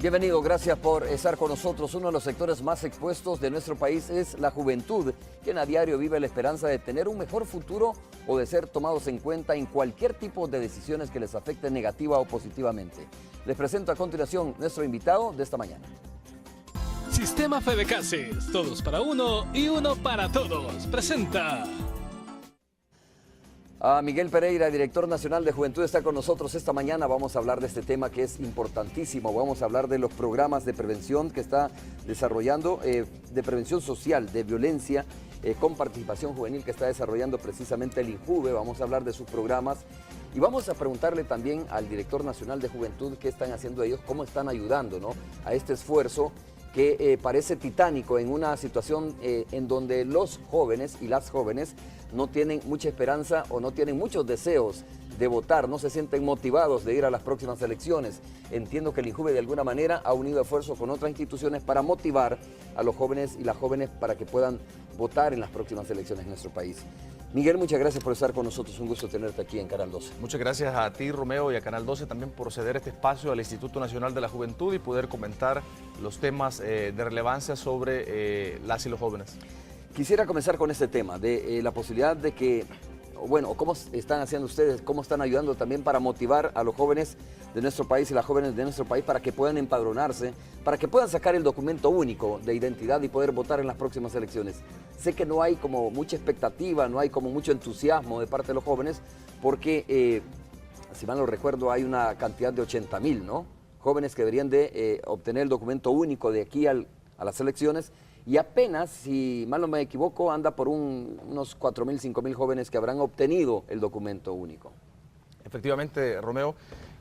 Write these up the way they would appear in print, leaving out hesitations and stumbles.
Bienvenido, gracias por estar con nosotros. Uno de los sectores más expuestos de nuestro país es la juventud, quien a diario vive la esperanza de tener un mejor futuro o de ser tomados en cuenta en cualquier tipo de decisiones que les afecten negativa o positivamente. Les presento a continuación nuestro invitado de esta mañana. Sistema Fedecases, todos para uno y uno para todos. Presenta a Miguel Pereira, director nacional de Juventud, está con nosotros esta mañana. Vamos a hablar de este tema que es importantísimo. Vamos a hablar de los programas de prevención que está desarrollando, de prevención social, de violencia, con participación juvenil que está desarrollando precisamente el INJUVE. Vamos a hablar de sus programas y vamos a preguntarle también al director nacional de Juventud qué están haciendo ellos, cómo están ayudando, ¿no?, a este esfuerzo que parece titánico en una situación en donde los jóvenes y las jóvenes no tienen mucha esperanza o no tienen muchos deseos de votar, no se sienten motivados de ir a las próximas elecciones. Entiendo que el INJUVE de alguna manera ha unido esfuerzos con otras instituciones para motivar a los jóvenes y las jóvenes para que puedan votar en las próximas elecciones en nuestro país. Miguel, muchas gracias por estar con nosotros, un gusto tenerte aquí en Canal 12. Muchas gracias a ti, Romeo, y a Canal 12 también por ceder este espacio al Instituto Nacional de la Juventud y poder comentar los temas de relevancia sobre las y los jóvenes. Quisiera comenzar con este tema, de la posibilidad de que, bueno, cómo están haciendo ustedes, cómo están ayudando también para motivar a los jóvenes de nuestro país y las jóvenes de nuestro país para que puedan empadronarse, para que puedan sacar el documento único de identidad y poder votar en las próximas elecciones. Sé que no hay como mucha expectativa, no hay como mucho entusiasmo de parte de los jóvenes, porque, si mal no recuerdo, hay una cantidad de 80,000, ¿no?, jóvenes que deberían de obtener el documento único de aquí a las elecciones. Y apenas, si mal no me equivoco, anda por unos 4,000, 5,000 jóvenes que habrán obtenido el documento único. Efectivamente, Romeo,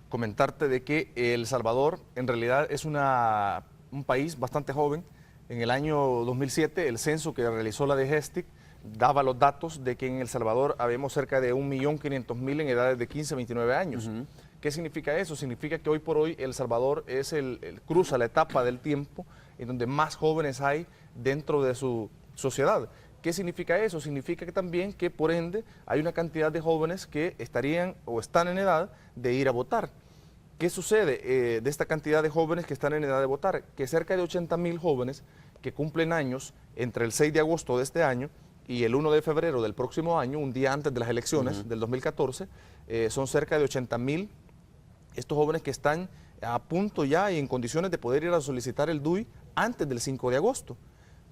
comentarte de que El Salvador en realidad es un país bastante joven. En el año 2007, el censo que realizó la DGESTIC daba los datos de que en El Salvador habemos cerca de 1.500.000 en edades de 15 a 29 años. ¿Qué significa eso? Significa que hoy por hoy El Salvador es cruza la etapa del tiempo en donde más jóvenes hay dentro de su sociedad. ¿Qué significa eso? Significa que también que por ende hay una cantidad de jóvenes que estarían o están en edad de ir a votar. ¿Qué sucede de esta cantidad de jóvenes que están en edad de votar? Que cerca de 80,000 jóvenes que cumplen años entre el 6 de agosto de este año y el 1 de febrero del próximo año, un día antes de las elecciones del 2014, son cerca de 80,000 estos jóvenes que están a punto ya y en condiciones de poder ir a solicitar el DUI antes del 5 de agosto.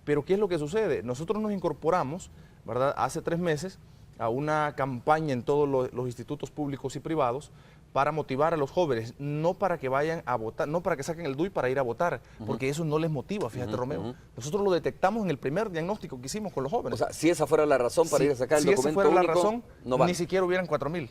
Pero ¿qué es lo que sucede? Nosotros nos incorporamos, ¿verdad?, hace 3 meses a una campaña en todos los institutos públicos y privados para motivar a los jóvenes, no para que vayan a votar, no para que saquen el DUI para ir a votar, porque eso no les motiva, fíjate, Romeo. Nosotros lo detectamos en el primer diagnóstico que hicimos con los jóvenes. O sea, si esa fuera la razón para ir a sacar el documento único, si esa fuera la razón, no vale. Ni siquiera hubieran 4,000.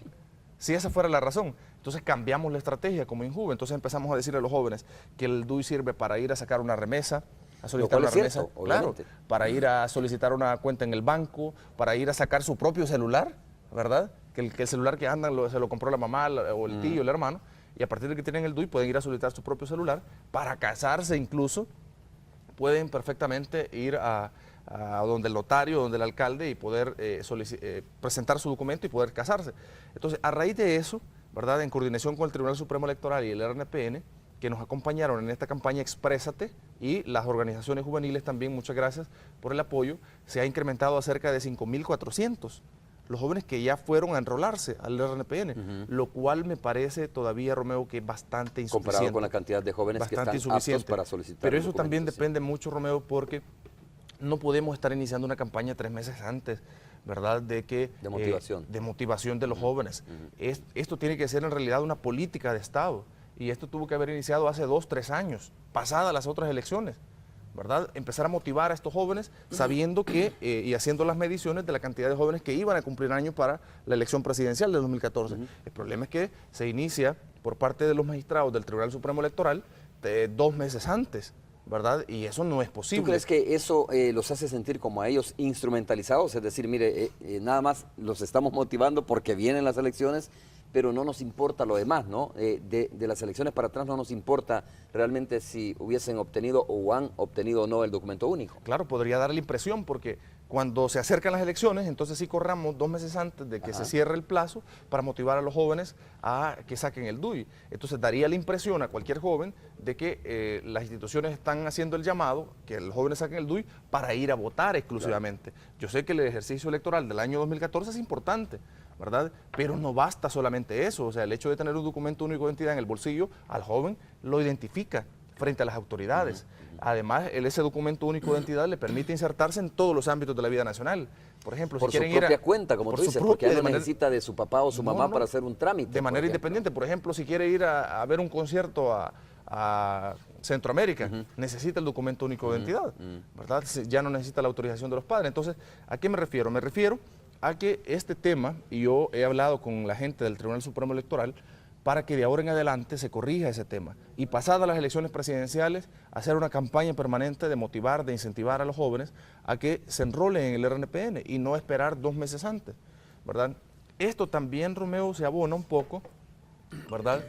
Si esa fuera la razón, entonces cambiamos la estrategia como INJUVE. Entonces empezamos a decirle a los jóvenes que el DUI sirve para ir a sacar una remesa, a solicitar una remesa, claro, para ir a solicitar una cuenta en el banco, para ir a sacar su propio celular, ¿verdad? Que el celular que andan se lo compró la mamá o el tío, el hermano, y a partir de que tienen el DUI pueden ir a solicitar su propio celular. Para casarse incluso, pueden perfectamente ir a donde el notario, donde el alcalde y poder presentar su documento y poder casarse. Entonces, a raíz de eso, ¿verdad?, en coordinación con el Tribunal Supremo Electoral y el RNPN, que nos acompañaron en esta campaña Exprésate, y las organizaciones juveniles también, muchas gracias por el apoyo, se ha incrementado a cerca de 5,400 los jóvenes que ya fueron a enrolarse al RNPN, lo cual me parece todavía, Romeo, que es bastante insuficiente. Comparado con la cantidad de jóvenes que están aptos para solicitar. Pero eso también depende mucho, Romeo, porque no podemos estar iniciando una campaña 3 meses antes, ¿verdad?, de motivación de los jóvenes. Esto tiene que ser en realidad una política de Estado, y esto tuvo que haber iniciado hace 2, 3 años, pasadas las otras elecciones, ¿verdad? Empezar a motivar a estos jóvenes sabiendo que, y haciendo las mediciones de la cantidad de jóvenes que iban a cumplir años para la elección presidencial del 2014. El problema es que se inicia por parte de los magistrados del Tribunal Supremo Electoral 2 meses antes, ¿verdad? Y eso no es posible. ¿Tú crees que eso los hace sentir como a ellos instrumentalizados? Es decir, mire, nada más los estamos motivando porque vienen las elecciones, pero no nos importa lo demás, ¿no? De las elecciones para atrás no nos importa realmente si hubiesen obtenido o han obtenido o no el documento único. Claro, podría dar la impresión porque Cuando se acercan las elecciones, entonces sí corramos 2 meses antes de que se cierre el plazo para motivar a los jóvenes a que saquen el DUI. Entonces daría la impresión a cualquier joven de que las instituciones están haciendo el llamado, que los jóvenes saquen el DUI para ir a votar exclusivamente. Claro. Yo sé que el ejercicio electoral del año 2014 es importante, ¿verdad? Pero no basta solamente eso, o sea, el hecho de tener un documento único de identidad en el bolsillo, al joven lo identifica frente a las autoridades. Además, ese documento único de identidad le permite insertarse en todos los ámbitos de la vida nacional. Por ejemplo, por si quieren su propia ir a, cuenta, como tú dices, porque no necesita de su papá o su mamá para hacer un trámite. De manera independiente. Por ejemplo, si quiere ir a ver un concierto a Centroamérica, necesita el documento único de identidad, ¿verdad? Ya no necesita la autorización de los padres. Entonces, ¿a qué me refiero? Me refiero a que este tema, y yo he hablado con la gente del Tribunal Supremo Electoral, para que de ahora en adelante se corrija ese tema. Y pasadas las elecciones presidenciales, hacer una campaña permanente de motivar, de incentivar a los jóvenes a que se enrolen en el RNPN y no esperar 2 meses antes, ¿verdad? Esto también, Romeo, se abona un poco, ¿verdad?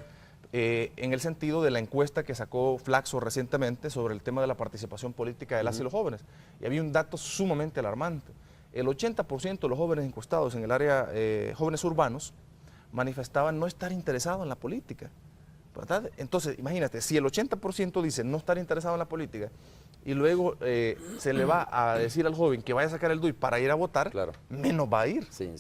En el sentido de la encuesta que sacó Flaxo recientemente sobre el tema de la participación política de las y los jóvenes. Y había un dato sumamente alarmante. El 80% de los jóvenes encuestados en el área, jóvenes urbanos, manifestaban no estar interesado en la política, ¿verdad? Entonces, imagínate, si el 80% dice no estar interesado en la política y luego se le va a decir al joven que vaya a sacar el DUI para ir a votar, claro, menos va a ir. Sí,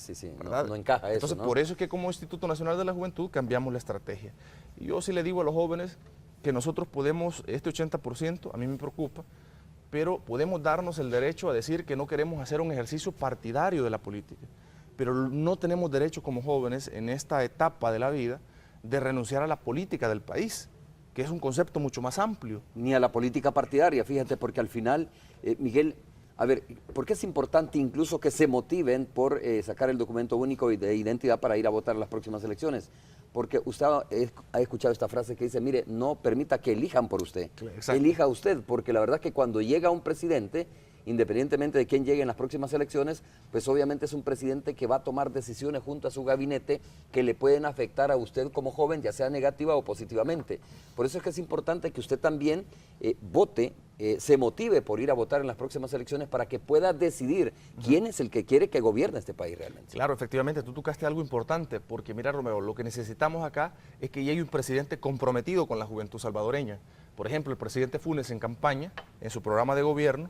no encaja eso. Entonces, por eso es que como Instituto Nacional de la Juventud cambiamos la estrategia. Y yo sí le digo a los jóvenes que nosotros podemos, este 80%, a mí me preocupa, pero podemos darnos el derecho a decir que no queremos hacer un ejercicio partidario de la política. Pero no tenemos derecho como jóvenes en esta etapa de la vida de renunciar a la política del país, que es un concepto mucho más amplio. Ni a la política partidaria, fíjate, porque al final, Miguel, a ver, ¿por qué es importante incluso que se motiven por sacar el documento único de identidad para ir a votar en las próximas elecciones? Porque usted ha escuchado esta frase que dice, mire, no permita que elijan por usted, elija usted, porque la verdad que cuando llega un presidente, independientemente de quién llegue en las próximas elecciones, pues obviamente es un presidente que va a tomar decisiones junto a su gabinete que le pueden afectar a usted como joven, ya sea negativa o positivamente. Por eso es que es importante que usted también vote, se motive por ir a votar en las próximas elecciones para que pueda decidir quién es el que quiere que gobierne este país realmente. Claro, efectivamente, tú tocaste algo importante, porque mira, Romeo, lo que necesitamos acá es que llegue un presidente comprometido con la juventud salvadoreña. Por ejemplo, el presidente Funes en campaña, en su programa de gobierno,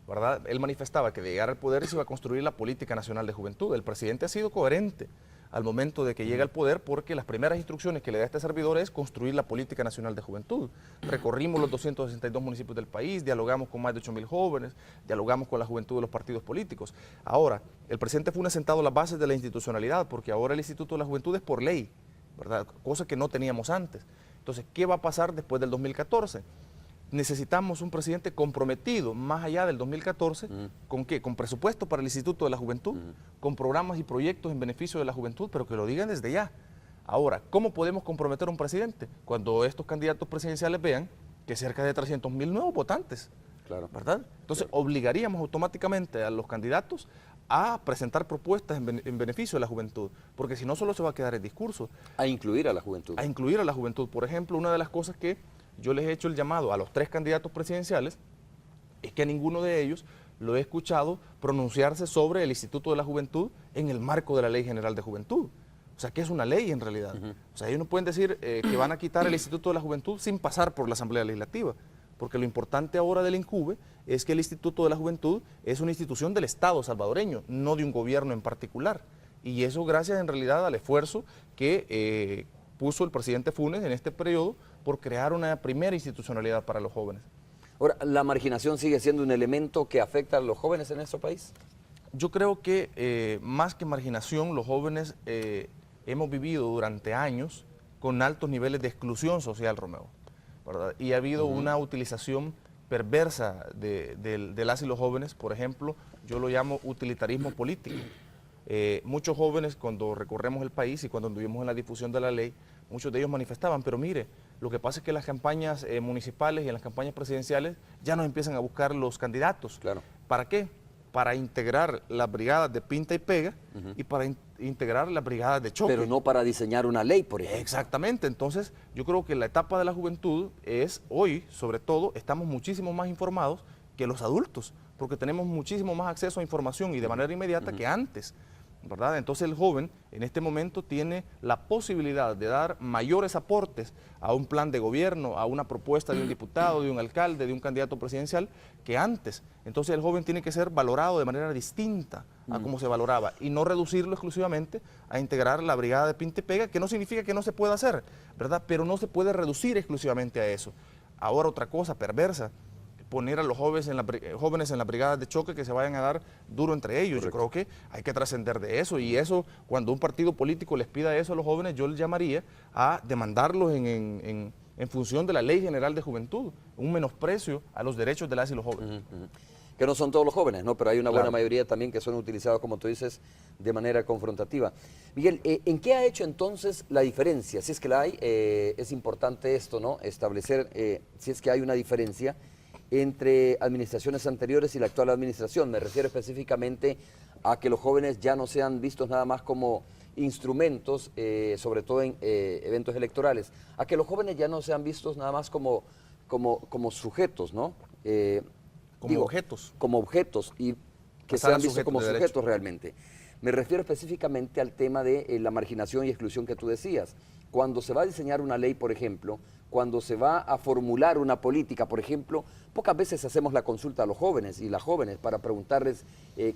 ¿verdad? Él manifestaba que de llegar al poder se iba a construir la política nacional de juventud. El presidente ha sido coherente al momento de que llega al poder porque las primeras instrucciones que le da este servidor es construir la política nacional de juventud. Recorrimos los 262 municipios del país, dialogamos con más de 8.000 jóvenes, dialogamos con la juventud de los partidos políticos. Ahora, el presidente Funes ha sentado las bases de la institucionalidad porque ahora el Instituto de la Juventud es por ley, ¿verdad? Cosa que no teníamos antes. Entonces, ¿qué va a pasar después del 2014? Necesitamos un presidente comprometido más allá del 2014, ¿con qué? Con presupuesto para el Instituto de la Juventud, con programas y proyectos en beneficio de la juventud, pero que lo digan desde ya. Ahora, ¿cómo podemos comprometer a un presidente? Cuando estos candidatos presidenciales vean que cerca de 300.000 nuevos votantes, ¿verdad? Entonces, obligaríamos automáticamente a los candidatos a presentar propuestas en beneficio de la juventud, porque si no solo se va a quedar el discurso. A incluir a la juventud. A incluir a la juventud. Por ejemplo, una de las cosas que yo les he hecho el llamado a los 3 candidatos presidenciales es que a ninguno de ellos lo he escuchado pronunciarse sobre el Instituto de la Juventud en el marco de la Ley General de Juventud. O sea, que es una ley en realidad. O sea, ellos no pueden decir que van a quitar el Instituto de la Juventud sin pasar por la Asamblea Legislativa, porque lo importante ahora del INJUVE es que el Instituto de la Juventud es una institución del Estado salvadoreño, no de un gobierno en particular. Y eso gracias en realidad al esfuerzo que puso el presidente Funes en este periodo por crear una primera institucionalidad para los jóvenes. Ahora, ¿la marginación sigue siendo un elemento que afecta a los jóvenes en nuestro país? Yo creo que más que marginación, los jóvenes hemos vivido durante años con altos niveles de exclusión social, Romeo, ¿verdad? Y ha habido una utilización perversa de las y los jóvenes, por ejemplo, yo lo llamo utilitarismo político. Muchos jóvenes, cuando recorremos el país y cuando anduvimos en la difusión de la ley, muchos de ellos manifestaban, pero mire, lo que pasa es que en las campañas municipales y en las campañas presidenciales ya nos empiezan a buscar los candidatos. Claro. ¿Para qué? Para integrar las brigadas de pinta y pega y para integrar las brigadas de choque. Pero no para diseñar una ley, por ejemplo. Exactamente. Entonces, yo creo que la etapa de la juventud es, hoy, sobre todo, estamos muchísimo más informados que los adultos, porque tenemos muchísimo más acceso a información y de manera inmediata que antes, ¿verdad? Entonces el joven en este momento tiene la posibilidad de dar mayores aportes a un plan de gobierno, a una propuesta de un diputado, de un alcalde, de un candidato presidencial, que antes. Entonces el joven tiene que ser valorado de manera distinta a como se valoraba y no reducirlo exclusivamente a integrar la brigada de pinta y pega, que no significa que no se pueda hacer, ¿verdad? Pero no se puede reducir exclusivamente a eso. Ahora otra cosa perversa, poner a los jóvenes en la brigada de choque que se vayan a dar duro entre ellos. Correcto. Yo creo que hay que trascender de eso, y eso, cuando un partido político les pida eso a los jóvenes, yo les llamaría a demandarlos en función de la Ley General de Juventud, un menosprecio a los derechos de las y los jóvenes. Que no son todos los jóvenes, ¿no? Pero hay una buena mayoría también que son utilizados, como tú dices, de manera confrontativa. Miguel, ¿en qué ha hecho entonces la diferencia? Si es que la hay, es importante esto, ¿no? Establecer si es que hay una diferencia entre administraciones anteriores y la actual administración. Me refiero específicamente a que los jóvenes ya no sean vistos nada más como instrumentos, sobre todo en eventos electorales, a que los jóvenes ya no sean vistos nada más como sujetos, ¿no? Objetos. Como objetos, y que sean vistos como sujetos realmente. Me refiero específicamente al tema de la marginación y exclusión que tú decías. Cuando se va a diseñar una ley, por ejemplo, cuando se va a formular una política, por ejemplo, pocas veces hacemos la consulta a los jóvenes y las jóvenes para preguntarles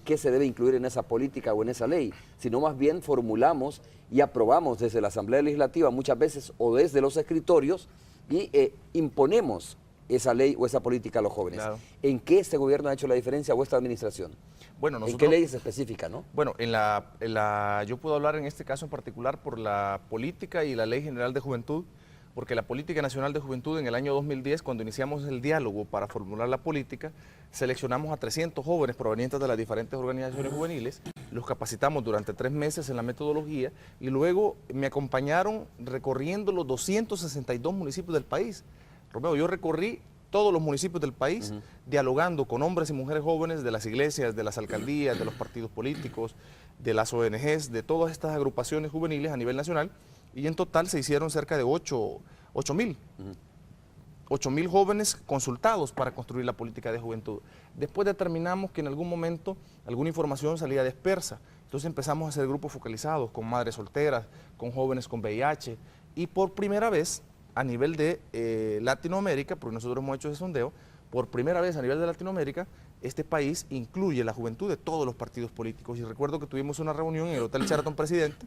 qué se debe incluir en esa política o en esa ley, sino más bien formulamos y aprobamos desde la Asamblea Legislativa muchas veces o desde los escritorios y imponemos esa ley o esa política a los jóvenes. Claro. ¿En qué este gobierno ha hecho la diferencia o esta administración? Bueno, nosotros, ¿en qué leyes específicas, no? Bueno, yo puedo hablar en este caso en particular por la política y la Ley General de Juventud, porque la Política Nacional de Juventud en el año 2010, cuando iniciamos el diálogo para formular la política, seleccionamos a 300 jóvenes provenientes de las diferentes organizaciones juveniles, los capacitamos durante 3 meses en la metodología y luego me acompañaron recorriendo los 262 municipios del país. Romeo, yo recorrí todos los municipios del país, dialogando con hombres y mujeres jóvenes de las iglesias, de las alcaldías, de los partidos políticos, de las ONGs, de todas estas agrupaciones juveniles a nivel nacional, y en total se hicieron cerca de 8.000 jóvenes consultados para construir la política de juventud. Después determinamos que en algún momento alguna información salía dispersa, entonces empezamos a hacer grupos focalizados con madres solteras, con jóvenes con VIH, y por primera vez a nivel de Latinoamérica, porque nosotros hemos hecho ese sondeo, por primera vez a nivel de Latinoamérica, este país incluye la juventud de todos los partidos políticos. Y recuerdo que tuvimos una reunión en el Hotel Sheraton Presidente,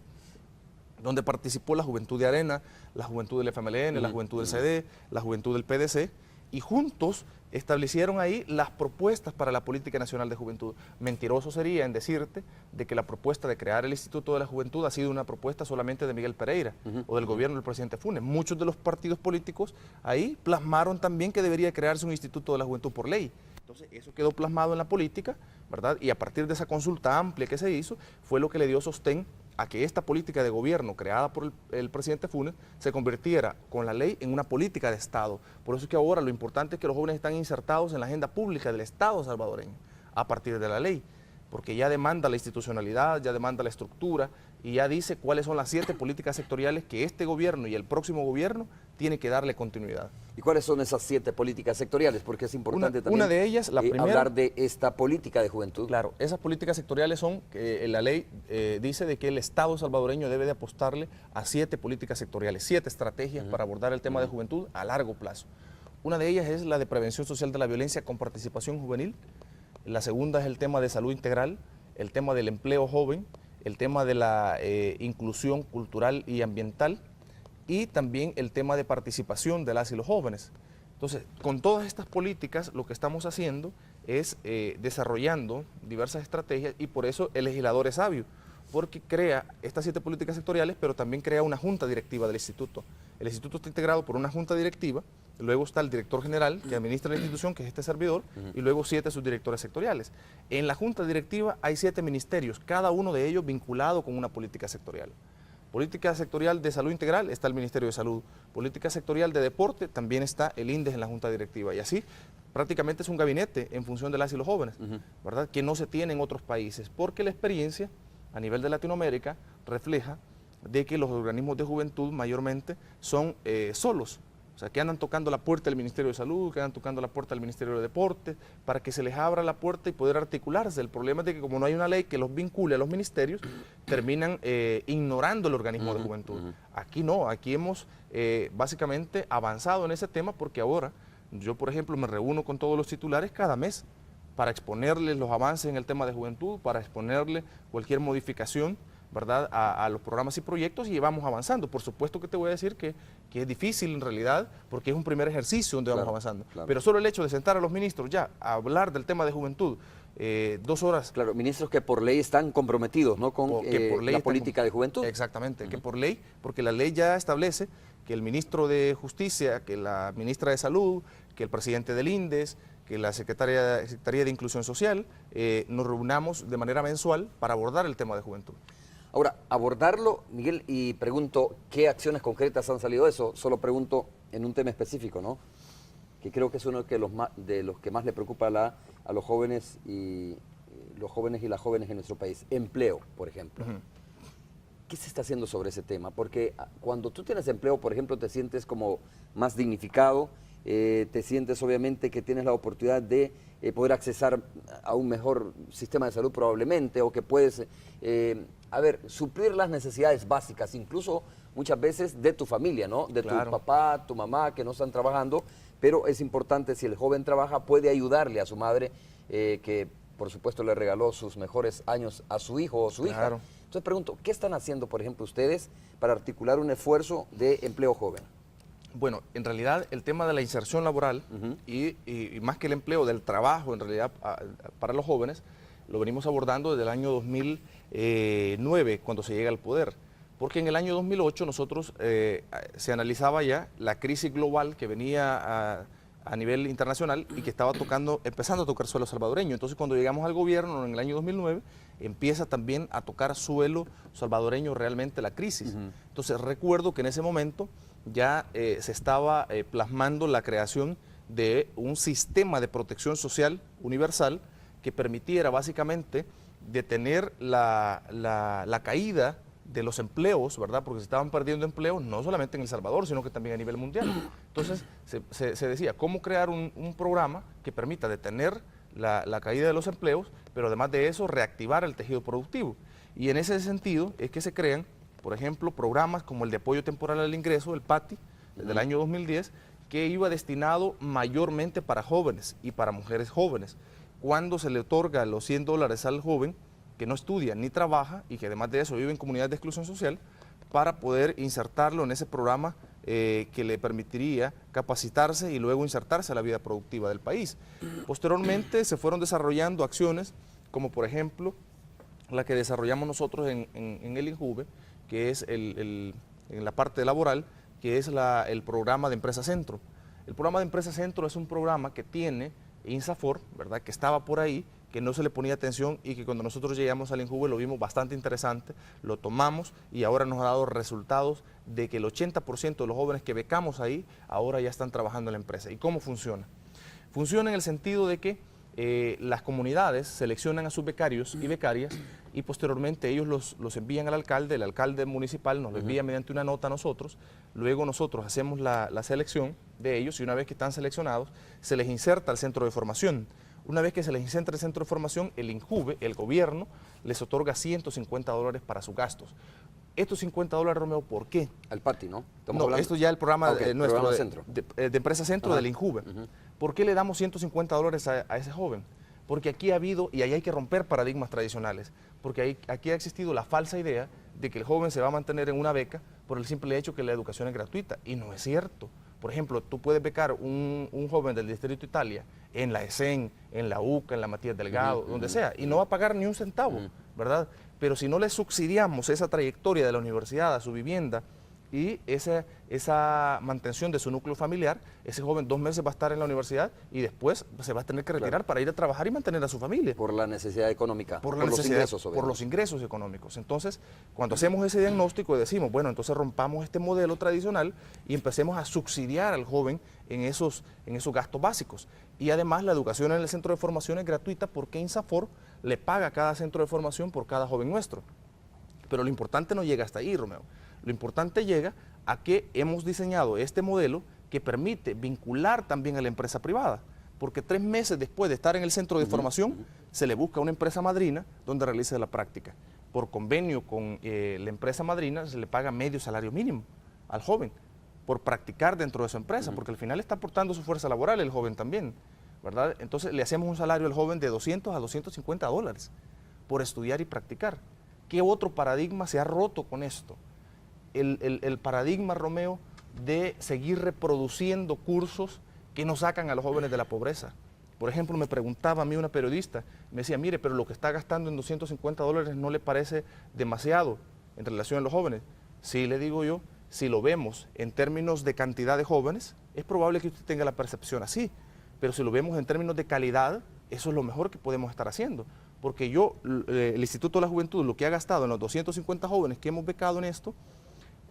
donde participó la juventud de Arena, la juventud del FMLN, la juventud del CD, la juventud del PDC, y juntos establecieron ahí las propuestas para la Política Nacional de Juventud. Mentiroso sería en decirte de que la propuesta de crear el Instituto de la Juventud ha sido una propuesta solamente de Miguel Pereira o del gobierno del presidente Funes. Muchos de los partidos políticos ahí plasmaron también que debería crearse un Instituto de la Juventud por ley. Entonces eso quedó plasmado en la política, ¿verdad? Y a partir de esa consulta amplia que se hizo, fue lo que le dio sostén a que esta política de gobierno creada por el presidente Funes se convirtiera con la ley en una política de Estado. Por eso es que ahora lo importante es que los jóvenes están insertados en la agenda pública del Estado salvadoreño a partir de la ley, porque ya demanda la institucionalidad, ya demanda la estructura y ya dice cuáles son las 7 políticas sectoriales que este gobierno y el próximo gobierno tiene que darle continuidad. ¿Y cuáles son esas 7 políticas sectoriales? Porque es importante también una de ellas, la primera, hablar de esta política de juventud. Claro, esas políticas sectoriales son, la ley dice de que el Estado salvadoreño debe de apostarle a 7 políticas sectoriales, 7 estrategias para abordar el tema de juventud a largo plazo. Una de ellas es la de prevención social de la violencia con participación juvenil, la segunda es el tema de salud integral, el tema del empleo joven, el tema de la inclusión cultural y ambiental, y también el tema de participación de las y los jóvenes. Entonces, con todas estas políticas, lo que estamos haciendo es desarrollando diversas estrategias, y por eso el legislador es sabio, porque crea estas 7 políticas sectoriales, pero también crea una junta directiva del instituto. El instituto está integrado por una junta directiva, luego está el director general que administra la institución, que es este servidor, y luego 7 subdirectores sectoriales. En la junta directiva hay 7 ministerios, cada uno de ellos vinculado con una política sectorial. Política sectorial de salud integral está el Ministerio de Salud. Política sectorial de deporte también está el INDES en la junta directiva. Y así prácticamente es un gabinete en función de las y los jóvenes, ¿verdad? Que no se tiene en otros países, porque la experiencia a nivel de Latinoamérica refleja de que los organismos de juventud mayormente son solos, O sea, que andan tocando la puerta del Ministerio de Salud, que andan tocando la puerta del Ministerio de Deporte, para que se les abra la puerta y poder articularse. El problema es de que como no hay una ley que los vincule a los ministerios, terminan ignorando el organismo de juventud. Aquí no, aquí hemos básicamente avanzado en ese tema porque ahora yo, por ejemplo, me reúno con todos los titulares cada mes para exponerles los avances en el tema de juventud, para exponerles cualquier modificación, ¿verdad?, a los programas y proyectos, y vamos avanzando. Por supuesto que te voy a decir que es difícil en realidad, porque es un primer ejercicio donde vamos avanzando. Pero solo el hecho de sentar a los ministros ya a hablar del tema de juventud, 2 horas. Claro, ministros que por ley están comprometidos, ¿no?, con la política de juventud. Exactamente, que por ley, porque la ley ya establece que el ministro de Justicia, que la ministra de Salud, que el presidente del INDES, que la Secretaría de Inclusión Social, nos reunamos de manera mensual para abordar el tema de juventud. Ahora, abordarlo, Miguel, y pregunto, ¿qué acciones concretas han salido de eso? Solo pregunto en un tema específico, ¿no?, que creo que es uno de los que más le preocupa a los jóvenes y las jóvenes en nuestro país. Empleo, por ejemplo. ¿Qué se está haciendo sobre ese tema? Porque cuando tú tienes empleo, por ejemplo, te sientes como más dignificado, te sientes obviamente que tienes la oportunidad de poder accesar a un mejor sistema de salud probablemente, o que puedes, suplir las necesidades básicas, incluso muchas veces de tu familia, ¿no? De tu papá, tu mamá, que no están trabajando, pero es importante, si el joven trabaja, puede ayudarle a su madre, que por supuesto le regaló sus mejores años a su hijo o su hija. Entonces pregunto, ¿qué están haciendo, por ejemplo, ustedes para articular un esfuerzo de empleo joven? Bueno, en realidad el tema de la inserción laboral y más que el empleo, del trabajo en realidad para los jóvenes, lo venimos abordando desde el año 2009, cuando se llega al poder. Porque en el año 2008 nosotros se analizaba ya la crisis global que venía a nivel internacional y que estaba empezando a tocar suelo salvadoreño. Entonces cuando llegamos al gobierno en el año 2009, empieza también a tocar suelo salvadoreño realmente la crisis. Entonces recuerdo que en ese momento ya se estaba plasmando la creación de un sistema de protección social universal que permitiera básicamente detener la caída de los empleos, ¿verdad? Porque se estaban perdiendo empleos no solamente en El Salvador, sino que también a nivel mundial. Entonces se decía, ¿cómo crear un programa que permita detener la caída de los empleos, pero además de eso reactivar el tejido productivo? Y en ese sentido es que se crean, por ejemplo, programas como el de apoyo temporal al ingreso, el PATI, del año 2010, que iba destinado mayormente para jóvenes y para mujeres jóvenes. Cuando se le otorga los $100 al joven que no estudia ni trabaja y que además de eso vive en comunidades de exclusión social, para poder insertarlo en ese programa que le permitiría capacitarse y luego insertarse a la vida productiva del país. Posteriormente se fueron desarrollando acciones como por ejemplo la que desarrollamos nosotros en el INJUVE, que es en la parte laboral, que es el programa de Empresa Centro. El programa de Empresa Centro es un programa que tiene INSAFOR, ¿verdad?, que estaba por ahí, que no se le ponía atención y que cuando nosotros llegamos al INJUVE lo vimos bastante interesante, lo tomamos y ahora nos ha dado resultados de que el 80% de los jóvenes que becamos ahí ahora ya están trabajando en la empresa. ¿Y cómo funciona? Funciona en el sentido de que las comunidades seleccionan a sus becarios y becarias y posteriormente ellos los envían al alcalde, el alcalde municipal nos lo envía mediante una nota a nosotros, luego nosotros hacemos la selección de ellos y una vez que están seleccionados se les inserta al centro de formación. Una vez que se les inserta el centro de formación, el INJUVE, el gobierno, les otorga $150 para sus gastos. Estos $50, Romeo, ¿por qué? Al PATI, ¿no? No, esto ya es el programa nuestro programa de Empresa Centro del INJUVE. ¿Por qué le damos $150 a ese joven? Porque aquí ha habido, y ahí hay que romper paradigmas tradicionales, porque aquí ha existido la falsa idea de que el joven se va a mantener en una beca por el simple hecho que la educación es gratuita, y no es cierto. Por ejemplo, tú puedes becar un joven del Distrito Italia en la ESEN, en la UCA, en la Matías Delgado, donde sea, y no va a pagar ni un centavo, ¿verdad? Pero si no le subsidiamos esa trayectoria de la universidad a su vivienda y esa mantención de su núcleo familiar, ese joven 2 meses va a estar en la universidad y después se va a tener que retirar para ir a trabajar y mantener a su familia. Por la necesidad económica, por los ingresos, por los ingresos económicos. Entonces, cuando hacemos ese diagnóstico decimos, bueno, entonces rompamos este modelo tradicional y empecemos a subsidiar al joven en esos gastos básicos. Y además la educación en el centro de formación es gratuita porque INSAFOR le paga a cada centro de formación por cada joven nuestro. Pero lo importante no llega hasta ahí, Romeo. Lo importante llega a que hemos diseñado este modelo que permite vincular también a la empresa privada, porque 3 meses después de estar en el centro de formación, se le busca una empresa madrina donde realice la práctica. Por convenio con la empresa madrina se le paga medio salario mínimo al joven por practicar dentro de su empresa, porque al final está aportando su fuerza laboral el joven también, ¿verdad? Entonces le hacemos un salario al joven de 200 a 250 dólares por estudiar y practicar. ¿Qué otro paradigma se ha roto con esto? El paradigma, Romeo, de seguir reproduciendo cursos que nos sacan a los jóvenes de la pobreza. Por ejemplo, me preguntaba a mí una periodista, me decía, mire, pero lo que está gastando en 250 dólares no le parece demasiado en relación a los jóvenes. Sí, le digo yo, si lo vemos en términos de cantidad de jóvenes, es probable que usted tenga la percepción así, pero si lo vemos en términos de calidad, eso es lo mejor que podemos estar haciendo. Porque el Instituto de la Juventud, lo que ha gastado en los 250 jóvenes que hemos becado en esto,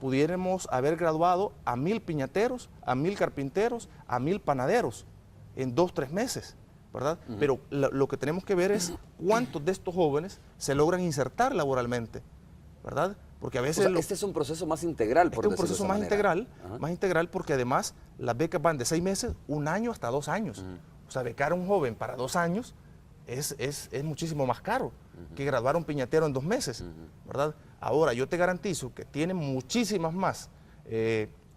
pudiéramos haber graduado a 1000 piñateros, a 1000 carpinteros, a 1000 panaderos en 2 o 3 meses, ¿verdad? Pero lo que tenemos que ver es cuántos de estos jóvenes se logran insertar laboralmente, ¿verdad? Porque a veces... O sea, este es un proceso más integral, por decirlo de esa manera. Más integral porque además las becas van de 6 meses, 1 año hasta 2 años. O sea, becar a un joven para 2 años es muchísimo más caro que graduar a un piñatero en 2 meses, ¿verdad? Ahora, yo te garantizo que tiene muchísimas más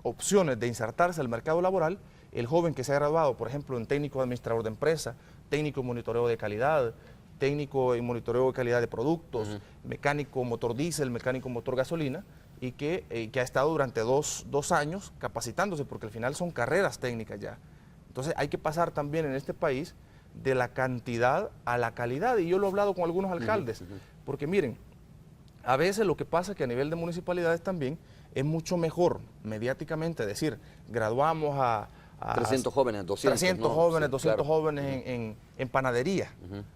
opciones de insertarse al mercado laboral el joven que se ha graduado, por ejemplo, en técnico administrador de empresa, técnico en monitoreo de calidad, técnico en monitoreo de calidad de productos, mecánico motor diésel, mecánico motor gasolina, y que ha estado durante dos años capacitándose, porque al final son carreras técnicas ya. Entonces hay que pasar también en este país de la cantidad a la calidad, y yo lo he hablado con algunos alcaldes, porque miren, a veces lo que pasa es que a nivel de municipalidades también es mucho mejor mediáticamente decir, graduamos a 300 jóvenes, 200. 300 ¿no? jóvenes, Sí, 200 claro. jóvenes en panadería,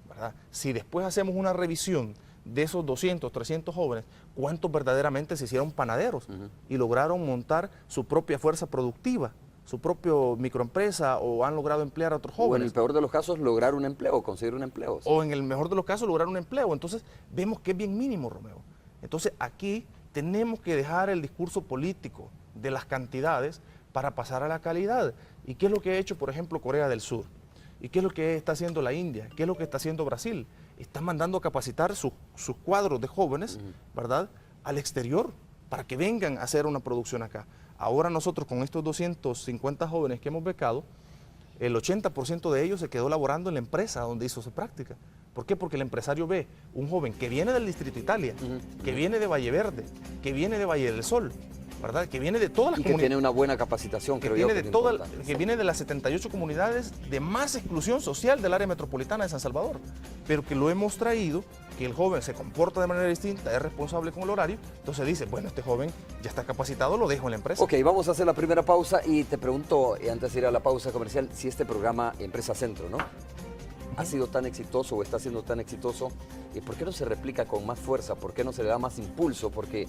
¿verdad? Si después hacemos una revisión de esos 200, 300 jóvenes, ¿cuántos verdaderamente se hicieron panaderos y lograron montar su propia fuerza productiva, su propia microempresa, o han logrado emplear a otros jóvenes? O en el peor de los casos, lograr un empleo, conseguir un empleo. Sí. O en el mejor de los casos, lograr un empleo. Entonces, vemos que es bien mínimo, Romeo. Entonces, aquí tenemos que dejar el discurso político de las cantidades para pasar a la calidad. ¿Y qué es lo que ha hecho, por ejemplo, Corea del Sur? ¿Y qué es lo que está haciendo la India? ¿Qué es lo que está haciendo Brasil? Están mandando a capacitar sus cuadros de jóvenes, ¿verdad?, al exterior, para que vengan a hacer una producción acá. Ahora nosotros, con estos 250 jóvenes que hemos becado, el 80% de ellos se quedó laborando en la empresa donde hizo su práctica. ¿Por qué? Porque el empresario ve un joven que viene del Distrito Italia, que viene de Valle Verde, que viene de Valle del Sol, ¿verdad?, que viene de todas las comunidades. Que tiene una buena capacitación, creo yo. Que viene de las 78 comunidades de más exclusión social del área metropolitana de San Salvador, pero que lo hemos traído, que el joven se comporta de manera distinta, es responsable con el horario, entonces dice, bueno, este joven ya está capacitado, lo dejo en la empresa. Ok, vamos a hacer la primera pausa y te pregunto, antes de ir a la pausa comercial, si este programa Empresa Centro, ¿no?, ha sido tan exitoso o está siendo tan exitoso, ¿por qué no se replica con más fuerza? ¿Por qué no se le da más impulso? Porque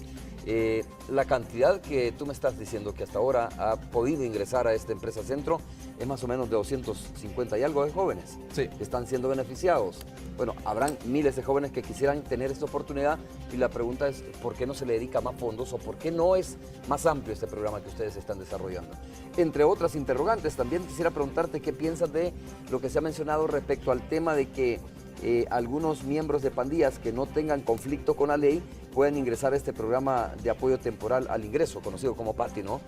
la cantidad que tú me estás diciendo que hasta ahora ha podido ingresar a esta Empresa Centro es más o menos de 250 y algo de jóvenes que están siendo beneficiados. Bueno, habrán miles de jóvenes que quisieran tener esta oportunidad y la pregunta es, ¿por qué no se le dedica más fondos o por qué no es más amplio este programa que ustedes están desarrollando? Entre otras interrogantes, también quisiera preguntarte qué piensas de lo que se ha mencionado respecto al tema de que algunos miembros de pandillas que no tengan conflicto con la ley pueden ingresar a este programa de apoyo temporal al ingreso, conocido como PATI, ¿no?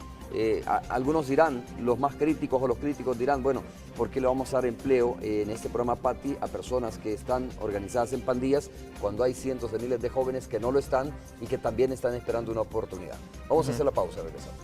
Algunos dirán, los más críticos o los críticos dirán, bueno, ¿por qué le vamos a dar empleo en este programa PATI a personas que están organizadas en pandillas cuando hay cientos de miles de jóvenes que no lo están y que también están esperando una oportunidad? Vamos a hacer la pausa, regresamos.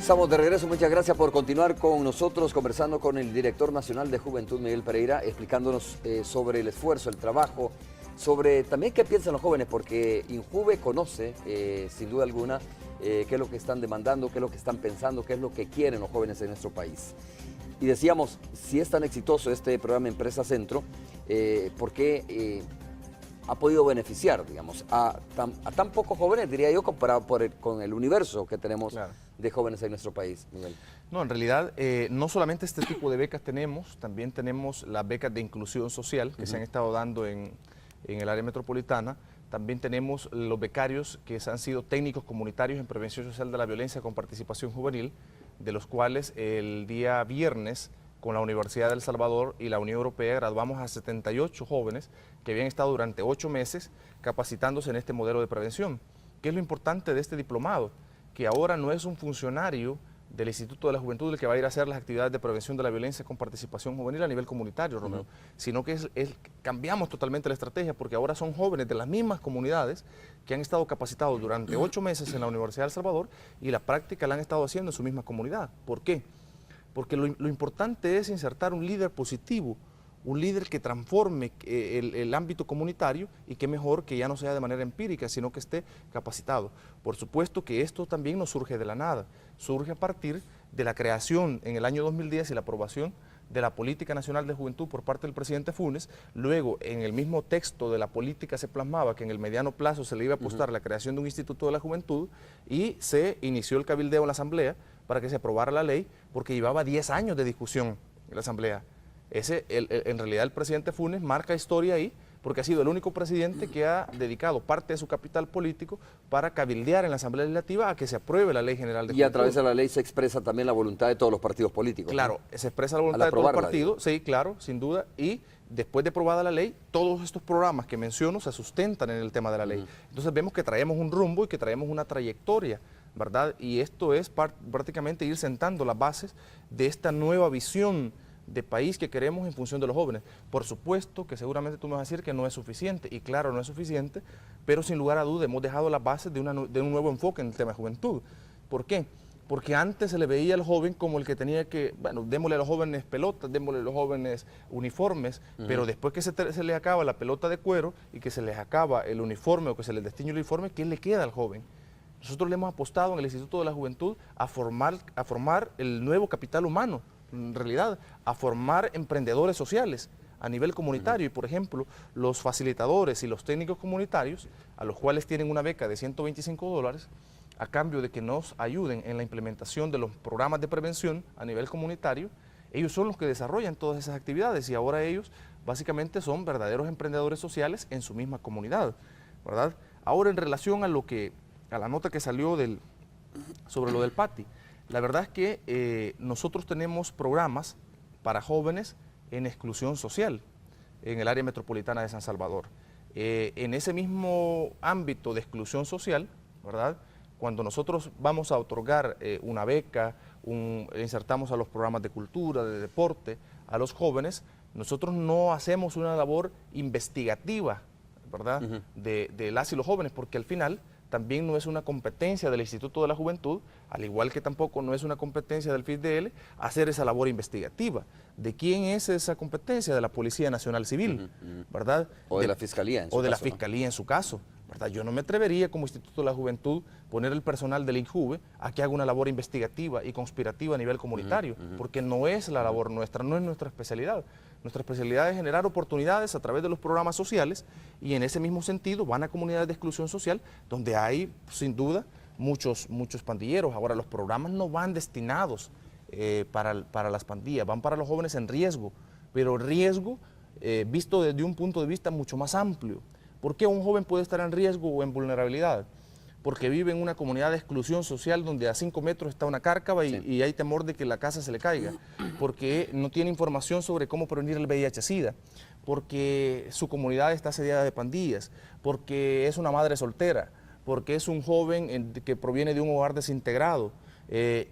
Estamos de regreso, muchas gracias por continuar con nosotros, conversando con el director nacional de Juventud, Miguel Pereira, explicándonos sobre el esfuerzo, el trabajo, sobre también qué piensan los jóvenes, porque Injuve conoce, sin duda alguna, qué es lo que están demandando, qué es lo que están pensando, qué es lo que quieren los jóvenes en nuestro país. Y decíamos, si es tan exitoso este programa Empresa Centro, ¿por qué ha podido beneficiar, digamos, a tan pocos jóvenes, diría yo, comparado con el universo que tenemos de jóvenes en nuestro país, Miguel? No, en realidad, no solamente este tipo de becas tenemos, también tenemos las becas de inclusión social que se han estado dando en el área metropolitana. También tenemos los becarios que han sido técnicos comunitarios en prevención social de la violencia con participación juvenil, de los cuales el día viernes con la Universidad de El Salvador y la Unión Europea graduamos a 78 jóvenes que habían estado durante 8 meses capacitándose en este modelo de prevención. ¿Qué es lo importante de este diplomado? Que ahora no es un funcionario del Instituto de la Juventud el que va a ir a hacer las actividades de prevención de la violencia con participación juvenil a nivel comunitario, Romeo, sino que cambiamos totalmente la estrategia, porque ahora son jóvenes de las mismas comunidades que han estado capacitados durante 8 meses en la Universidad de El Salvador y la práctica la han estado haciendo en su misma comunidad. ¿Por qué? Porque lo importante es insertar un líder positivo, un líder que transforme el ámbito comunitario, y qué mejor que ya no sea de manera empírica, sino que esté capacitado. Por supuesto que esto también no surge de la nada, surge a partir de la creación en el año 2010 y la aprobación de la Política Nacional de Juventud por parte del presidente Funes. Luego, en el mismo texto de la política se plasmaba que en el mediano plazo se le iba a apostar a la creación de un Instituto de la Juventud, y se inició el cabildeo en la Asamblea para que se aprobara la ley, porque llevaba 10 años de discusión en la Asamblea. En realidad el presidente Funes marca historia ahí, porque ha sido el único presidente que ha dedicado parte de su capital político para cabildear en la Asamblea Legislativa a que se apruebe la Ley General de Juventud. Y a través de la ley se expresa también la voluntad de todos los partidos políticos. Claro, ¿no? Se expresa la voluntad de todos los partidos, sí, claro, sin duda, y después de aprobada la ley, todos estos programas que menciono se sustentan en el tema de la ley. Entonces vemos que traemos un rumbo y que traemos una trayectoria, ¿verdad? Y esto es prácticamente ir sentando las bases de esta nueva visión de país que queremos en función de los jóvenes. Por supuesto que seguramente tú me vas a decir que no es suficiente, y claro, no es suficiente, pero sin lugar a duda hemos dejado las bases de un nuevo enfoque en el tema de juventud. ¿Por qué? Porque antes se le veía al joven como el que tenía que, bueno, démosle a los jóvenes pelotas, démosle a los jóvenes uniformes, pero después que se les acaba la pelota de cuero y que se les acaba el uniforme o que se les destiñe el uniforme, ¿qué le queda al joven? Nosotros le hemos apostado en el Instituto de la Juventud a formar el nuevo capital humano, en realidad, a formar emprendedores sociales a nivel comunitario. Y por ejemplo, los facilitadores y los técnicos comunitarios, a los cuales tienen una beca de $125 a cambio de que nos ayuden en la implementación de los programas de prevención a nivel comunitario, ellos son los que desarrollan todas esas actividades, y ahora ellos básicamente son verdaderos emprendedores sociales en su misma comunidad, ¿verdad? Ahora, en relación a la nota que salió sobre lo del PATI, la verdad es que nosotros tenemos programas para jóvenes en exclusión social en el área metropolitana de San Salvador. En ese mismo ámbito de exclusión social, ¿verdad?, cuando nosotros vamos a otorgar una beca, insertamos a los programas de cultura, de deporte, a los jóvenes, nosotros no hacemos una labor investigativa, ¿verdad?, de las y los jóvenes, porque al final también no es una competencia del Instituto de la Juventud, al igual que tampoco no es una competencia del FISDL hacer esa labor investigativa. ¿De quién es esa competencia? De la Policía Nacional Civil, ¿verdad? O de la Fiscalía en su caso. O de la Fiscalía en su caso, ¿verdad? Yo no me atrevería como Instituto de la Juventud poner el personal del INJUVE a que haga una labor investigativa y conspirativa a nivel comunitario, porque no es la labor nuestra, no es nuestra especialidad. Nuestra especialidad es generar oportunidades a través de los programas sociales, y en ese mismo sentido van a comunidades de exclusión social donde hay sin duda muchos pandilleros. Ahora, los programas no van destinados para las pandillas, van para los jóvenes en riesgo, pero riesgo visto desde un punto de vista mucho más amplio. ¿Por qué un joven puede estar en riesgo o en vulnerabilidad? Porque vive en una comunidad de exclusión social donde a 5 metros está una cárcava y hay temor de que la casa se le caiga, porque no tiene información sobre cómo prevenir el VIH-Sida, porque su comunidad está asediada de pandillas, porque es una madre soltera, porque es un joven que proviene de un hogar desintegrado,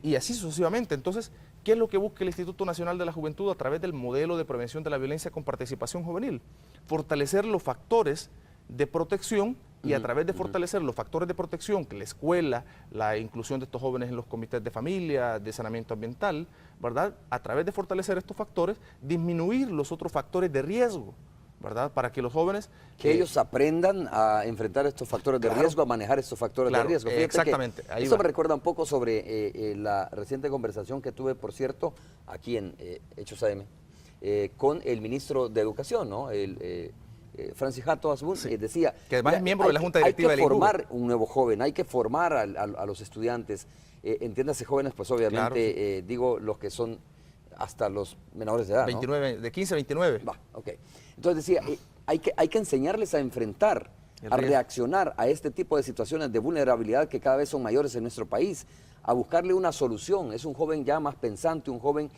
y así sucesivamente. Entonces, ¿qué es lo que busca el Instituto Nacional de la Juventud a través del modelo de prevención de la violencia con participación juvenil? Fortalecer los factores de protección, y a través de fortalecer los factores de protección, que la escuela, la inclusión de estos jóvenes en los comités de familia, de saneamiento ambiental, ¿verdad? A través de fortalecer estos factores, disminuir los otros factores de riesgo, ¿verdad? Para que los jóvenes... Que ellos aprendan a enfrentar estos factores de riesgo, a manejar estos factores de riesgo. Fíjate, exactamente. Eso me recuerda un poco sobre la reciente conversación que tuve, por cierto, aquí en Hechos AM, con el ministro de Educación, ¿no? Francis Hato Asbun, decía que además es miembro de la Junta Directiva del Hay que INJUVE. formar un nuevo joven, hay que formar a los estudiantes, entiéndase jóvenes, pues obviamente, Claro, digo, los que son hasta los menores de edad, 29, ¿no? de 15 a 29. Va, ok. Entonces decía, hay que enseñarles a enfrentar, El a riesgo. reaccionar a este tipo de situaciones de vulnerabilidad que cada vez son mayores en nuestro país, a buscarle una solución. Es un joven ya más pensante, un joven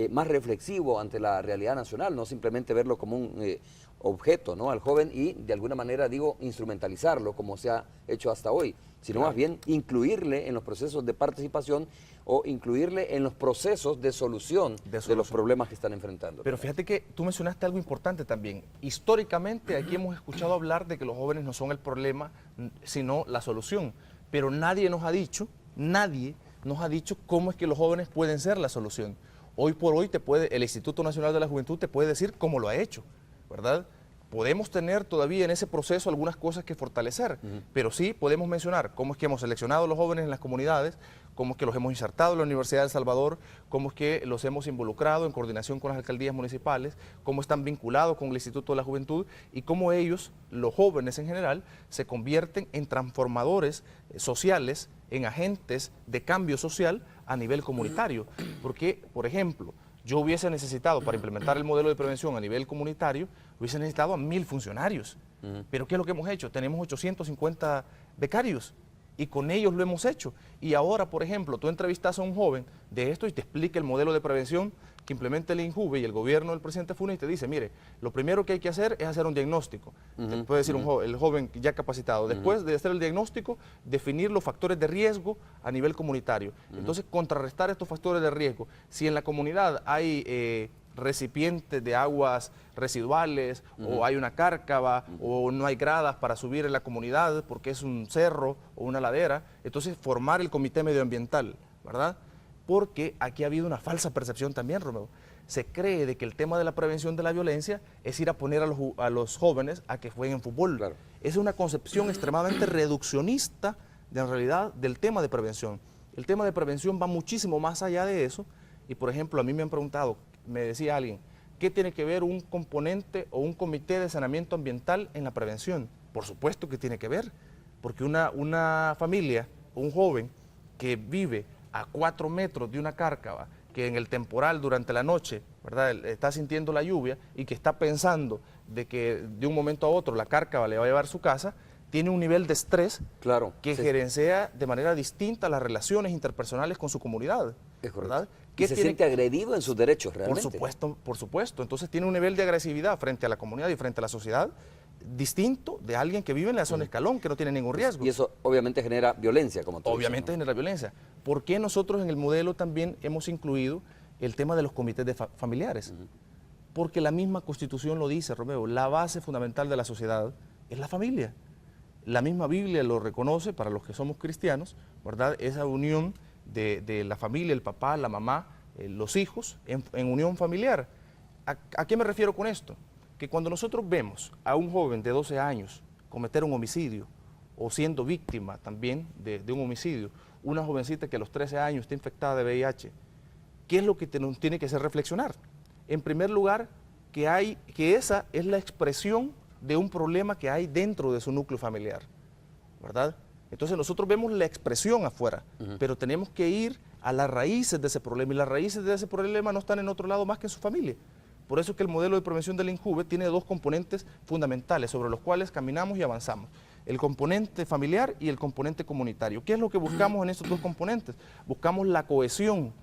más reflexivo ante la realidad nacional, no simplemente verlo como un objeto, ¿no? Al joven y de alguna manera, digo, instrumentalizarlo como se ha hecho hasta hoy, sino Claro. más bien incluirle en los procesos de participación o incluirle en los procesos de solución de los problemas que están enfrentando. Pero fíjate que tú mencionaste algo importante también. Históricamente aquí hemos escuchado hablar de que los jóvenes no son el problema, sino la solución. Pero nadie nos ha dicho cómo es que los jóvenes pueden ser la solución. Hoy por hoy el Instituto Nacional de la Juventud te puede decir cómo lo ha hecho, ¿verdad? Podemos tener todavía en ese proceso algunas cosas que fortalecer, pero sí podemos mencionar cómo es que hemos seleccionado a los jóvenes en las comunidades, cómo es que los hemos insertado en la Universidad de El Salvador, cómo es que los hemos involucrado en coordinación con las alcaldías municipales, cómo están vinculados con el Instituto de la Juventud y cómo ellos, los jóvenes en general, se convierten en transformadores sociales, en agentes de cambio social a nivel comunitario. Porque, por ejemplo, yo hubiese necesitado, para implementar el modelo de prevención a nivel comunitario, hubiese necesitado a 1000 funcionarios. Pero ¿qué es lo que hemos hecho? Tenemos 850 becarios y con ellos lo hemos hecho. Y ahora, por ejemplo, tú entrevistas a un joven de esto y te explica el modelo de prevención que implementa el INJUVE y el gobierno del presidente Funes y te dice, mire, lo primero que hay que hacer es hacer un diagnóstico. Te puede decir el joven ya capacitado. Después de hacer el diagnóstico, definir los factores de riesgo a nivel comunitario. Entonces, contrarrestar estos factores de riesgo. Si en la comunidad hay recipientes de aguas residuales, o hay una cárcava, o no hay gradas para subir en la comunidad porque es un cerro o una ladera, entonces formar el comité medioambiental, ¿verdad? Porque aquí ha habido una falsa percepción también, Romeo. Se cree de que el tema de la prevención de la violencia es ir a poner a los jóvenes a que jueguen fútbol. Claro. Es una concepción extremadamente reduccionista en realidad del tema de prevención. El tema de prevención va muchísimo más allá de eso y, por ejemplo, a mí me han preguntado, me decía alguien, ¿qué tiene que ver un componente o un comité de saneamiento ambiental en la prevención? Por supuesto que tiene que ver, porque una familia, un joven que vive a 4 metros de una cárcava, que en el temporal durante la noche, ¿verdad?, está sintiendo la lluvia y que está pensando de que de un momento a otro la cárcava le va a llevar a su casa, tiene un nivel de estrés que gerencia de manera distinta las relaciones interpersonales con su comunidad. Es correcto. ¿Verdad? Y se siente agredido en sus derechos, realmente. Por supuesto. Entonces tiene un nivel de agresividad frente a la comunidad y frente a la sociedad distinto de alguien que vive en la zona escalón, que no tiene ningún riesgo. Y eso obviamente genera violencia, como tú Obviamente dices, ¿no? genera violencia. ¿Por qué nosotros en el modelo también hemos incluido el tema de los comités de familiares? Porque la misma Constitución lo dice, Romeo, la base fundamental de la sociedad es la familia. La misma Biblia lo reconoce para los que somos cristianos, ¿verdad? Esa unión de la familia, el papá, la mamá, los hijos, en unión familiar. ¿A qué me refiero con esto? Que cuando nosotros vemos a un joven de 12 años cometer un homicidio o siendo víctima también de un homicidio, una jovencita que a los 13 años está infectada de VIH, ¿qué es lo que nos tiene que hacer reflexionar? En primer lugar, que esa es la expresión de un problema que hay dentro de su núcleo familiar, ¿verdad? Entonces nosotros vemos la expresión afuera, pero tenemos que ir a las raíces de ese problema, y las raíces de ese problema no están en otro lado más que en su familia. Por eso es que el modelo de prevención del INJUVE tiene 2 componentes fundamentales sobre los cuales caminamos y avanzamos. El componente familiar y el componente comunitario. ¿Qué es lo que buscamos en estos 2 componentes? Buscamos la cohesión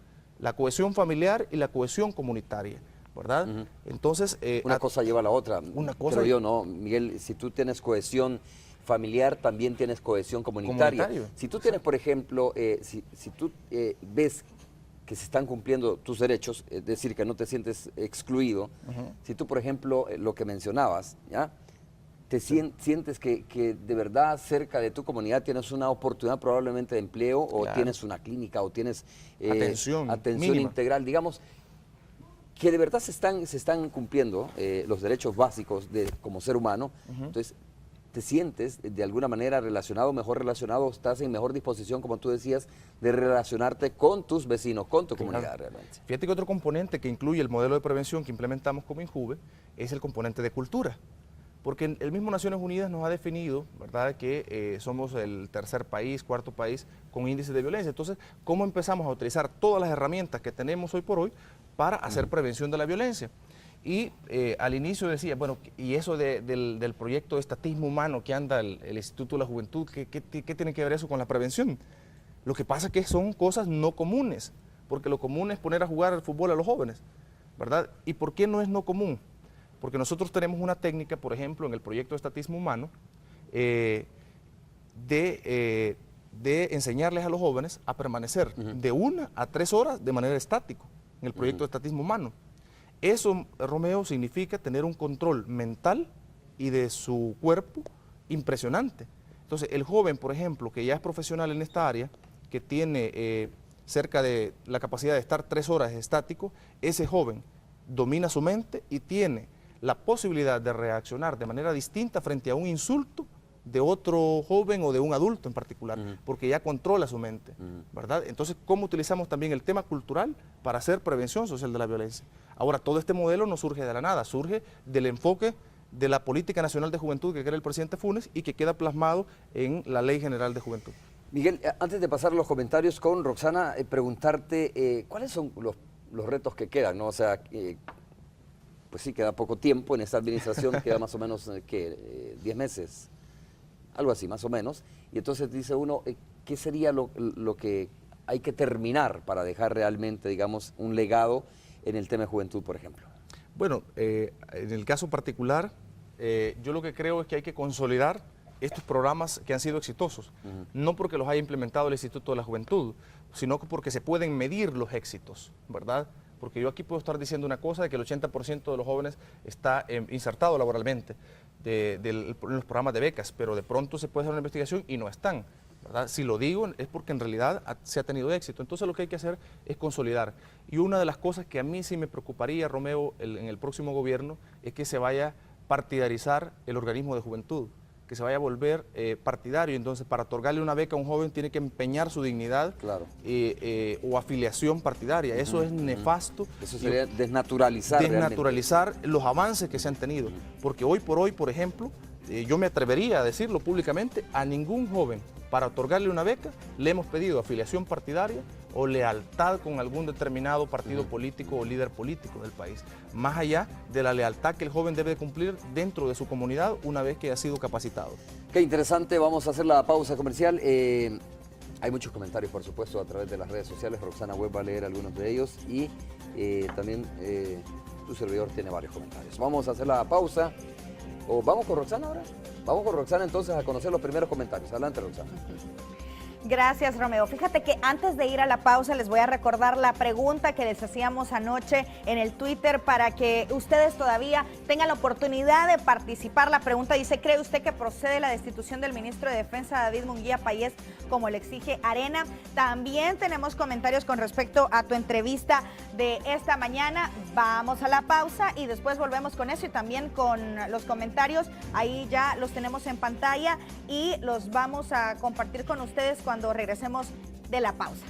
familiar y la cohesión comunitaria, ¿verdad? Entonces, una cosa lleva a la otra. Una cosa creo yo, ¿no, Miguel? Si tú tienes cohesión familiar, también tienes cohesión comunitaria. Si tú tienes, por ejemplo, si tú ves que se están cumpliendo tus derechos, es decir, que no te sientes excluido, si tú, por ejemplo, lo que mencionabas, ¿ya?, te sientes que de verdad cerca de tu comunidad tienes una oportunidad probablemente de empleo, o tienes una clínica, o tienes atención integral, digamos, que de verdad se están cumpliendo los derechos básicos como ser humano, entonces te sientes de alguna manera mejor relacionado, estás en mejor disposición, como tú decías, de relacionarte con tus vecinos, con tu comunidad realmente. Fíjate que otro componente que incluye el modelo de prevención que implementamos como INJUVE es el componente de cultura. Porque el mismo Naciones Unidas nos ha definido, ¿verdad?, que somos el tercer país, cuarto país con índices de violencia. Entonces, ¿cómo empezamos a utilizar todas las herramientas que tenemos hoy por hoy para hacer prevención de la violencia? Y al inicio decía, bueno, y eso del proyecto de estatismo humano que anda el Instituto de la Juventud, ¿qué tiene que ver eso con la prevención? Lo que pasa es que son cosas no comunes, porque lo común es poner a jugar al fútbol a los jóvenes, ¿verdad? ¿Y por qué no es no común? Porque nosotros tenemos una técnica, por ejemplo, en el proyecto de estatismo humano, de enseñarles a los jóvenes a permanecer de 1 a 3 horas de manera estática en el proyecto de estatismo humano. Eso, Romeo, significa tener un control mental y de su cuerpo impresionante. Entonces, el joven, por ejemplo, que ya es profesional en esta área, que tiene cerca de la capacidad de estar 3 horas estático, ese joven domina su mente y tiene la posibilidad de reaccionar de manera distinta frente a un insulto de otro joven o de un adulto en particular, porque ya controla su mente, ¿verdad? Entonces, ¿cómo utilizamos también el tema cultural para hacer prevención social de la violencia? Ahora, todo este modelo no surge de la nada, surge del enfoque de la Política Nacional de Juventud que crea el presidente Funes y que queda plasmado en la Ley General de Juventud. Miguel, antes de pasar a los comentarios con Roxana, preguntarte cuáles son los retos que quedan, ¿no? O sea, pues sí, queda poco tiempo en esta administración, queda más o menos, 10 meses, algo así, más o menos. Y entonces dice uno, ¿qué sería lo que hay que terminar para dejar realmente, digamos, un legado en el tema de juventud, por ejemplo? Bueno, en el caso particular, yo lo que creo es que hay que consolidar estos programas que han sido exitosos, no porque los haya implementado el Instituto de la Juventud, sino porque se pueden medir los éxitos, ¿verdad? Porque yo aquí puedo estar diciendo una cosa de que el 80% de los jóvenes está insertado laboralmente en los programas de becas, pero de pronto se puede hacer una investigación y no están, ¿verdad? Si lo digo es porque en realidad se ha tenido éxito. Entonces lo que hay que hacer es consolidar. Y una de las cosas que a mí sí me preocuparía, Romeo, en el próximo gobierno, es que se vaya a partidarizar el organismo de juventud, que se vaya a volver partidario. Entonces, para otorgarle una beca a un joven tiene que empeñar su dignidad, claro, o afiliación partidaria. Eso es nefasto. Eso sería desnaturalizar los avances que se han tenido. Porque hoy por hoy, por ejemplo, yo me atrevería a decirlo públicamente, a ningún joven para otorgarle una beca le hemos pedido afiliación partidaria o lealtad con algún determinado partido político o líder político del país, más allá de la lealtad que el joven debe cumplir dentro de su comunidad una vez que ha sido capacitado. Qué interesante, vamos a hacer la pausa comercial. Hay muchos comentarios, por supuesto, a través de las redes sociales. Roxana Webb va a leer algunos de ellos y también tu servidor tiene varios comentarios. Vamos a hacer la pausa. ¿O vamos con Roxana ahora? Vamos con Roxana entonces a conocer los primeros comentarios. Adelante, Roxana. Gracias, Romeo. Fíjate que antes de ir a la pausa les voy a recordar la pregunta que les hacíamos anoche en el Twitter para que ustedes todavía tengan la oportunidad de participar. La pregunta dice, ¿cree usted que procede la destitución del ministro de Defensa David Munguía Payés como le exige Arena? También tenemos comentarios con respecto a tu entrevista de esta mañana. Vamos a la pausa y después volvemos con eso y también con los comentarios. Ahí ya los tenemos en pantalla y los vamos a compartir con ustedes cuando regresemos de la pausa.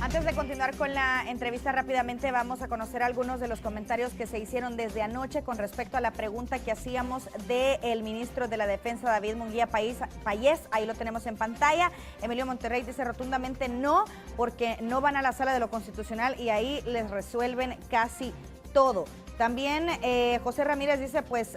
Antes de continuar con la entrevista rápidamente vamos a conocer algunos de los comentarios que se hicieron desde anoche con respecto a la pregunta que hacíamos del ministro de la Defensa David Munguía Payés. Ahí lo tenemos en pantalla. Emilio Monterrey dice rotundamente no, porque no van a la sala de lo constitucional y ahí les resuelven casi todo. También José Ramírez dice, pues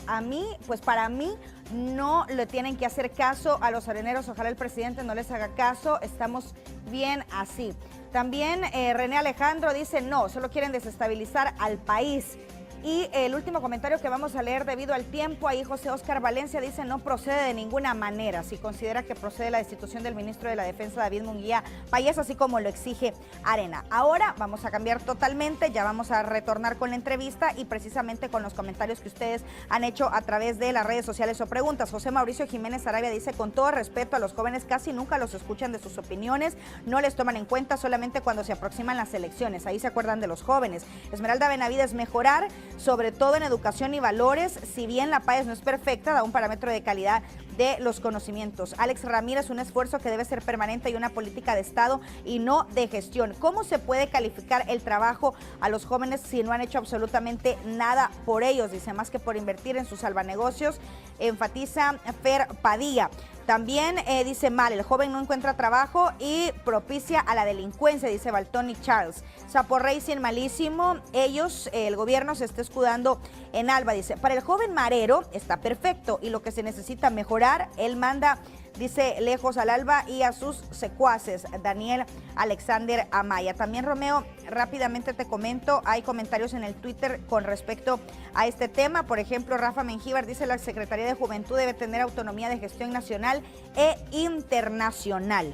para mí no le tienen que hacer caso a los areneros, ojalá el presidente no les haga caso, estamos bien así. También René Alejandro dice, no, solo quieren desestabilizar al país. Y el último comentario que vamos a leer debido al tiempo, ahí José Óscar Valencia dice, no procede de ninguna manera, si considera que procede la destitución del ministro de la Defensa David Munguía Payés, así como lo exige Arena. Ahora vamos a cambiar totalmente, ya vamos a retornar con la entrevista y precisamente con los comentarios que ustedes han hecho a través de las redes sociales o preguntas. José Mauricio Jiménez Arabia dice, con todo respeto a los jóvenes, casi nunca los escuchan de sus opiniones, no les toman en cuenta solamente cuando se aproximan las elecciones, ahí se acuerdan de los jóvenes. Esmeralda Benavides, mejorar sobre todo en educación y valores. Si bien la PAES no es perfecta, da un parámetro de calidad de los conocimientos. Alex Ramírez, un esfuerzo que debe ser permanente y una política de Estado y no de gestión. ¿Cómo se puede calificar el trabajo a los jóvenes si no han hecho absolutamente nada por ellos? Dice, más que por invertir en sus salvanegocios, enfatiza Fer Padilla. También dice mal, el joven no encuentra trabajo y propicia a la delincuencia, dice Baltoni Charles. Sapo Racing, malísimo, ellos, el gobierno se está escudando en Alba, dice. Para el joven Marero está perfecto y lo que se necesita mejorar, él manda, dice, lejos al Alba y a sus secuaces, Daniel Alexander Amaya. También, Romeo, rápidamente te comento, hay comentarios en el Twitter con respecto a este tema. Por ejemplo, Rafa Mengíbar dice, la Secretaría de Juventud debe tener autonomía de gestión nacional e internacional.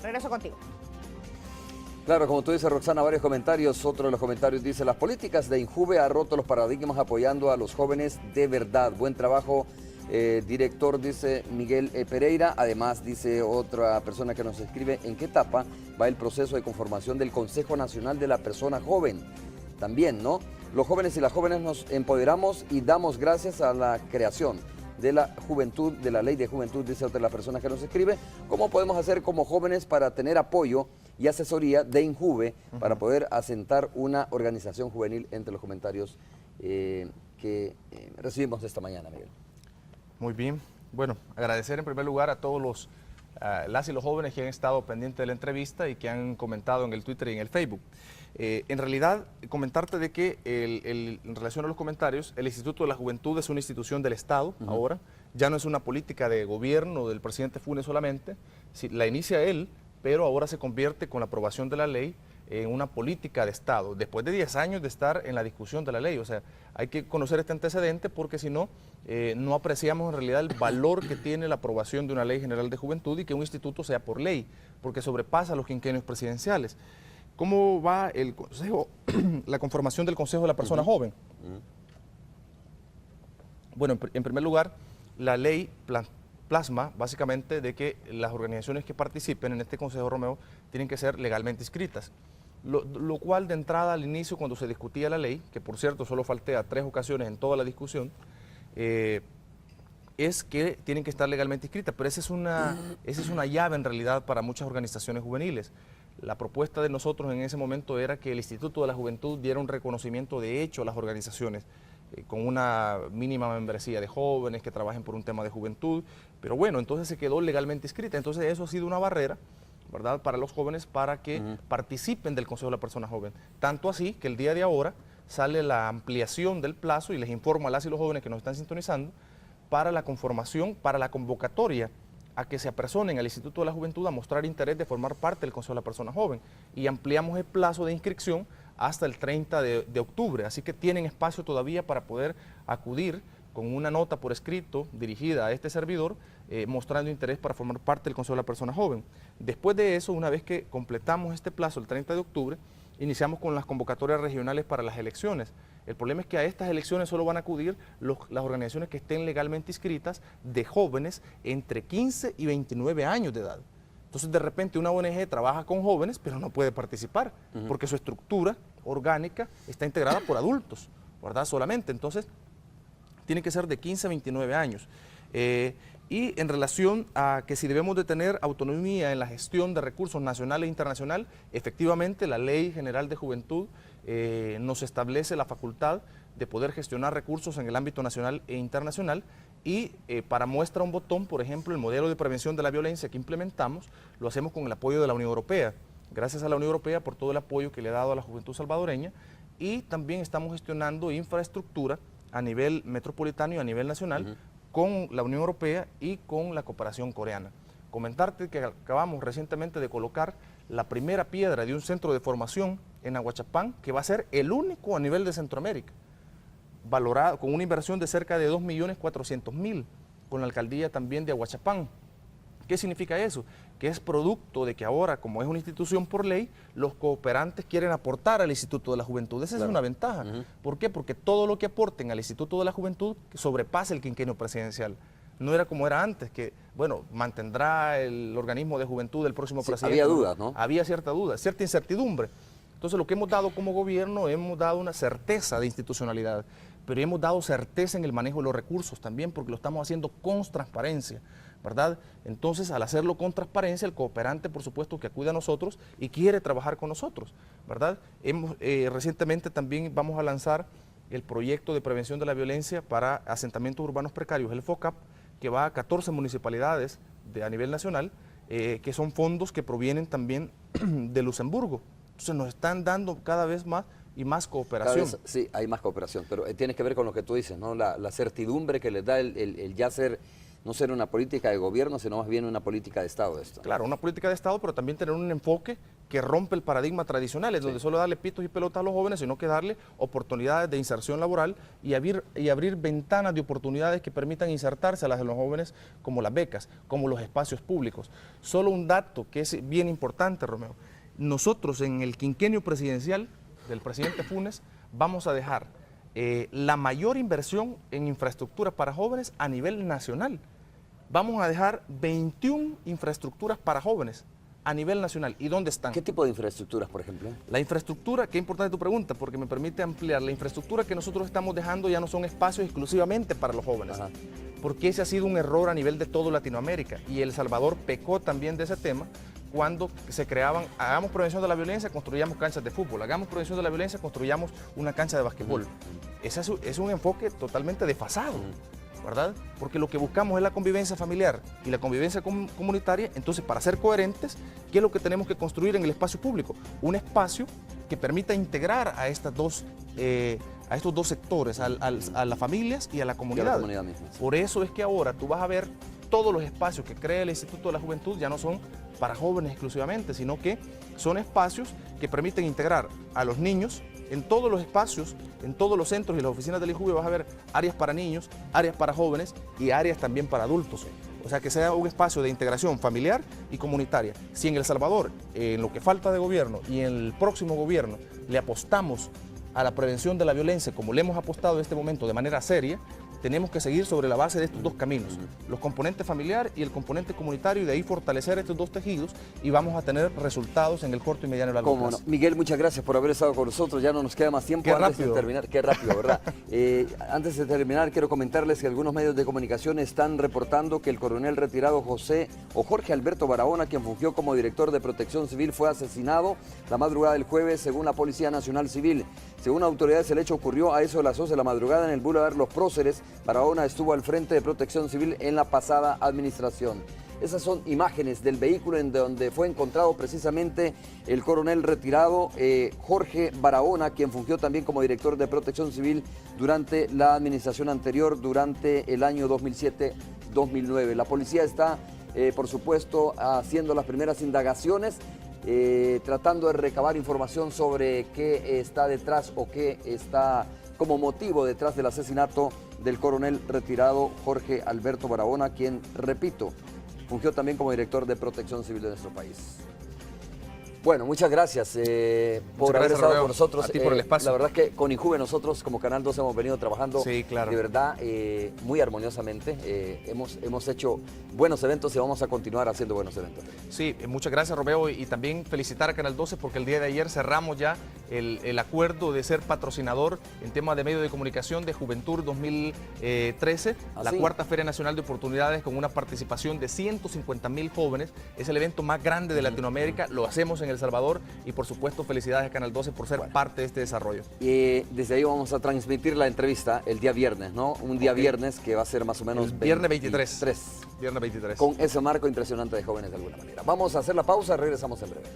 Regreso contigo. Claro, como tú dices, Roxana, varios comentarios. Otro de los comentarios dice, las políticas de INJUVE ha roto los paradigmas apoyando a los jóvenes de verdad. Buen trabajo, director, dice Miguel Pereira. Además, dice otra persona que nos escribe, ¿en qué etapa va el proceso de conformación del Consejo Nacional de la Persona Joven? También, ¿no? Los jóvenes y las jóvenes nos empoderamos y damos gracias a la creación de la juventud, de la ley de juventud, dice otra de las personas que nos escribe. ¿Cómo podemos hacer como jóvenes para tener apoyo y asesoría de INJUVE para poder asentar una organización juvenil? Entre los comentarios que recibimos esta mañana, Miguel. Muy bien. Bueno, agradecer en primer lugar a todos las y los jóvenes que han estado pendientes de la entrevista y que han comentado en el Twitter y en el Facebook. En realidad, comentarte de que en relación a los comentarios, el Instituto de la Juventud es una institución del Estado ahora, ya no es una política de gobierno del presidente Funes solamente, la inicia él, pero ahora se convierte con la aprobación de la ley en una política de Estado, después de 10 años de estar en la discusión de la ley. O sea, hay que conocer este antecedente porque si no, no apreciamos en realidad el valor que tiene la aprobación de una ley general de juventud y que un instituto sea por ley, porque sobrepasa los quinquenios presidenciales. ¿Cómo va el consejo, la conformación del Consejo de la Persona Joven? Bueno, en primer lugar, la ley plasma básicamente de que las organizaciones que participen en este Consejo, Romeo, tienen que ser legalmente inscritas. Lo cual de entrada al inicio, cuando se discutía la ley, que por cierto solo falté a 3 ocasiones en toda la discusión, es que tienen que estar legalmente inscritas, pero esa es una llave en realidad para muchas organizaciones juveniles. La propuesta de nosotros en ese momento era que el Instituto de la Juventud diera un reconocimiento de hecho a las organizaciones, con una mínima membresía de jóvenes que trabajen por un tema de juventud, pero bueno, entonces se quedó legalmente inscrita, entonces eso ha sido una barrera, ¿verdad?, para los jóvenes para que participen del Consejo de la Persona Joven. Tanto así que el día de ahora sale la ampliación del plazo y les informo a las y los jóvenes que nos están sintonizando para la conformación, para la convocatoria a que se apersonen al Instituto de la Juventud a mostrar interés de formar parte del Consejo de la Persona Joven y ampliamos el plazo de inscripción hasta el 30 de octubre, así que tienen espacio todavía para poder acudir con una nota por escrito dirigida a este servidor mostrando interés para formar parte del Consejo de la Persona Joven. Después de eso, una vez que completamos este plazo el 30 de octubre, iniciamos con las convocatorias regionales para las elecciones. El problema es que a estas elecciones solo van a acudir las organizaciones que estén legalmente inscritas de jóvenes entre 15 y 29 años de edad. Entonces, de repente, una ONG trabaja con jóvenes, pero no puede participar, porque su estructura orgánica está integrada por adultos, ¿verdad? Solamente. Entonces, tiene que ser de 15 a 29 años. Y en relación a que si debemos de tener autonomía en la gestión de recursos nacional e internacional, efectivamente la Ley General de Juventud nos establece la facultad de poder gestionar recursos en el ámbito nacional e internacional y para muestra un botón, por ejemplo, el modelo de prevención de la violencia que implementamos, lo hacemos con el apoyo de la Unión Europea. Gracias a la Unión Europea por todo el apoyo que le ha dado a la juventud salvadoreña y también estamos gestionando infraestructura a nivel metropolitano y a nivel nacional con la Unión Europea y con la cooperación coreana. Comentarte que acabamos recientemente de colocar la primera piedra de un centro de formación en Aguachapán, que va a ser el único a nivel de Centroamérica, valorado con una inversión de cerca de 2.400.000, con la alcaldía también de Aguachapán. ¿Qué significa eso? Que es producto de que ahora, como es una institución por ley, los cooperantes quieren aportar al Instituto de la Juventud. Esa es una ventaja. ¿Por qué? Porque todo lo que aporten al Instituto de la Juventud sobrepasa el quinquenio presidencial. No era como era antes, que, bueno, mantendrá el organismo de juventud del próximo presidente. Había dudas, ¿no? Había cierta duda, cierta incertidumbre. Entonces lo que hemos dado como gobierno, hemos dado una certeza de institucionalidad, pero hemos dado certeza en el manejo de los recursos también, porque lo estamos haciendo con transparencia, ¿verdad? Entonces, al hacerlo con transparencia, el cooperante, por supuesto, que acude a nosotros y quiere trabajar con nosotros, ¿verdad? Recientemente también vamos a lanzar el proyecto de prevención de la violencia para asentamientos urbanos precarios, el FOCAP, que va a 14 municipalidades a nivel nacional, que son fondos que provienen también de Luxemburgo. Entonces nos están dando cada vez más y más cooperación. Cada vez, sí, hay más cooperación, pero tiene que ver con lo que tú dices, ¿no? La certidumbre que les da el ya ser, no ser una política de gobierno, sino más bien una política de Estado esto. Claro, una política de Estado, pero también tener un enfoque que rompe el paradigma tradicional, es donde solo darle pitos y pelotas a los jóvenes, sino que darle oportunidades de inserción laboral y abrir ventanas de oportunidades que permitan insertarse a las de los jóvenes, como las becas, como los espacios públicos. Solo un dato que es bien importante, Romeo. Nosotros en el quinquenio presidencial del presidente Funes vamos a dejar la mayor inversión en infraestructura para jóvenes a nivel nacional. Vamos a dejar 21 infraestructuras para jóvenes a nivel nacional. ¿Y dónde están? ¿Qué tipo de infraestructuras, por ejemplo? La infraestructura, qué importante tu pregunta, porque me permite ampliar. La infraestructura que nosotros estamos dejando ya no son espacios exclusivamente para los jóvenes. Ajá. Porque ese ha sido un error a nivel de todo Latinoamérica. Y El Salvador pecó también de ese tema cuando se creaban, hagamos prevención de la violencia, construyamos canchas de fútbol, hagamos prevención de la violencia, construyamos una cancha de basquetbol. Ese es un enfoque totalmente desfasado, ¿verdad? Porque lo que buscamos es la convivencia familiar y la convivencia comunitaria. Entonces, para ser coherentes, ¿qué es lo que tenemos que construir en el espacio público? Un espacio que permita integrar a estos dos sectores, a las familias y a la comunidad. Y a la comunidad misma. Por eso es que ahora tú vas a ver todos los espacios que crea el Instituto de la Juventud ya no son para jóvenes exclusivamente, sino que son espacios que permiten integrar a los niños en todos los espacios, en todos los centros y las oficinas del IJUVE. Vas a ver áreas para niños, áreas para jóvenes y áreas también para adultos. O sea, que sea un espacio de integración familiar y comunitaria. Si en El Salvador, en lo que falta de gobierno y en el próximo gobierno, le apostamos a la prevención de la violencia como le hemos apostado en este momento de manera seria, tenemos que seguir sobre la base de estos dos caminos, los componentes familiar y el componente comunitario, y de ahí fortalecer estos dos tejidos, y vamos a tener resultados en el corto y mediano y largo plazo. No. Miguel, muchas gracias por haber estado con nosotros, ya no nos queda más tiempo. Qué antes rápido. de terminar. Qué rápido, ¿verdad? Antes de terminar, quiero comentarles que algunos medios de comunicación están reportando que el coronel retirado Jorge Alberto Barahona, quien fungió como director de Protección Civil, fue asesinado la madrugada del jueves, según la Policía Nacional Civil. Según autoridades, el hecho ocurrió a eso de las 11 de la madrugada en el Boulevard Los Próceres. Barahona estuvo al frente de Protección Civil en la pasada administración. Esas son imágenes del vehículo en donde fue encontrado precisamente el coronel retirado Jorge Barahona, quien fungió también como director de Protección Civil durante la administración anterior, durante el año 2007-2009. La policía está, por supuesto, haciendo las primeras indagaciones, tratando de recabar información sobre qué está detrás o qué está como motivo detrás del asesinato del coronel retirado Jorge Alberto Barahona, quien, repito, fungió también como director de Protección Civil de nuestro país. Bueno, muchas gracias por haber estado con nosotros. A ti por el espacio. La verdad es que con IJUVE nosotros como Canal 2 hemos venido trabajando de verdad muy armoniosamente. Hemos hecho buenos eventos y vamos a continuar haciendo buenos eventos. Sí, muchas gracias, Romeo, y también felicitar a Canal 12 porque el día de ayer cerramos ya el acuerdo de ser patrocinador en temas de medios de comunicación de Juventud 2013, la cuarta Feria Nacional de Oportunidades, con una participación de 150,000 jóvenes. Es el evento más grande de Latinoamérica, lo hacemos en El Salvador, y por supuesto felicidades a Canal 12 por ser parte de este desarrollo. Y desde ahí vamos a transmitir la entrevista el día viernes, ¿no? Un día viernes que va a ser más o menos viernes 23. Viernes 23. Con ese marco impresionante de jóvenes de alguna manera. Vamos a hacer la pausa, regresamos en breve.